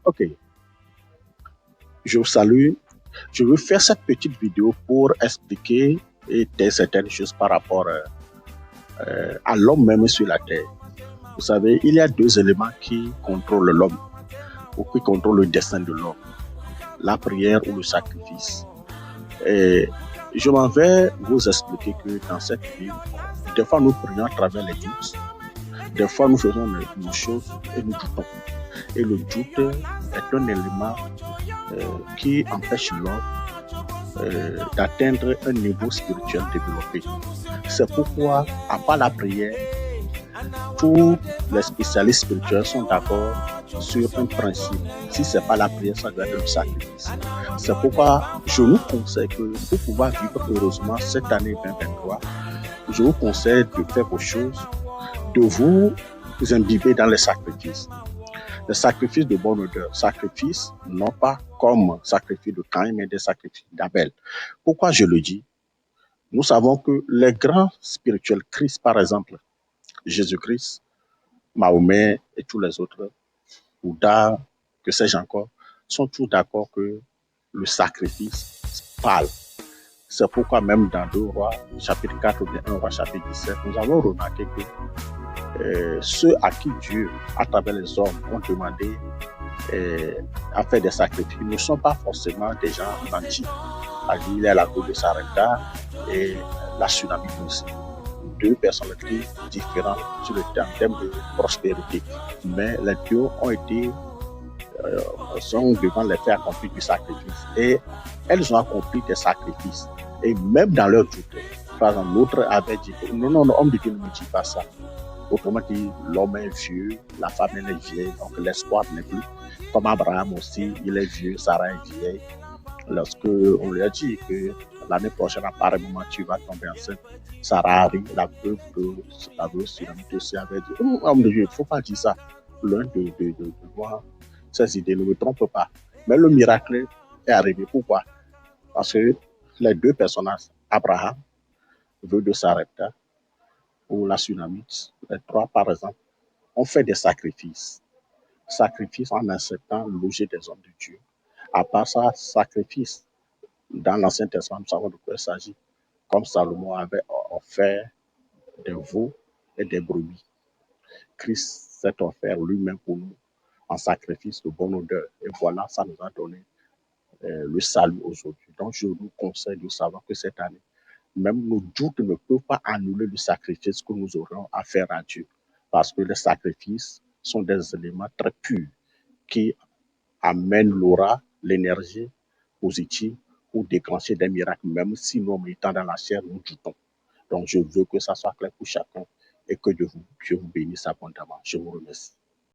Ok, je vous salue. Je veux faire cette petite vidéo pour expliquer certaines choses par rapport à l'homme même sur la terre. Vous savez, il y a deux éléments qui contrôlent l'homme ou qui contrôlent le destin de l'homme, la prière ou le sacrifice. Et je m'en vais vous expliquer que dans cette vie, des fois nous prions à travers les doutes, des fois nous faisons nos choses et nous doutons. Et le doute est un élément qui empêche l'homme d'atteindre un niveau spirituel développé. C'est pourquoi, à part la prière, tous les spécialistes spirituels sont d'accord sur un principe. Si ce n'est pas la prière, ça doit être le sacrifice. C'est pourquoi je vous conseille que pour pouvoir vivre heureusement cette année 2023, je vous conseille de faire vos choses, de vous imbiber dans les sacrifices. Les sacrifices de bonne odeur, sacrifices non pas comme sacrifice de Caïn, mais des sacrifices d'Abel. Pourquoi je le dis? Nous savons que les grands spirituels, Christ par exemple, Jésus-Christ, Mahomet et tous les autres, Bouddha, que sais-je encore, sont tous d'accord que le sacrifice parle. C'est pourquoi même dans 2 Rois, chapitre 4 ou bien 1 Roi, chapitre 17, nous avons remarqué que ceux à qui Dieu, à travers les hommes, ont demandé à faire des sacrifices ne sont pas forcément des gens nantis. Il y a la cour de Sarepta et la tsunami aussi. Deux personnalités différentes sur le terme de prospérité. Mais les deux ont été sont devant les faits accomplis du sacrifice. Et elles ont accompli des sacrifices. Et même dans leur doute, par exemple, l'autre avait dit que non, homme de Dieu ne me dit pas ça. Autrement dit, l'homme est vieux, la femme elle est vieille, donc l'espoir n'est plus. Comme Abraham aussi, il est vieux, Sarah est vieille. Lorsque on lui a dit que l'année prochaine, à pareil moment, tu vas tomber enceinte, Sarah arrive, la veuve aussi avait dit, homme de Dieu, il ne faut pas dire ça. L'un de voir ces idées, ne me trompe pas. Mais le miracle est arrivé. Pourquoi? Parce que les deux personnages, Abraham, veuve de Sarepta, ou la Sunamite, les trois par exemple, ont fait des sacrifices. Sacrifices en acceptant le loger des hommes de Dieu. À part ça, sacrifice. Dans l'Ancien Testament, nous savons de quoi il s'agit. Comme Salomon avait offert des veaux et des brebis. Christ s'est offert lui-même pour nous en sacrifice de bonne odeur. Et voilà, ça nous a donné le salut aujourd'hui. Donc, je vous conseille de savoir que cette année, même nos doutes ne peuvent pas annuler le sacrifice que nous aurons à faire à Dieu. Parce que les sacrifices sont des éléments très purs qui amènent l'aura, l'énergie positive pour déclencher des miracles, même si nous, étant dans la chair, nous doutons. Donc, je veux que ça soit clair pour chacun et que Dieu vous bénisse abondamment. Je vous remercie.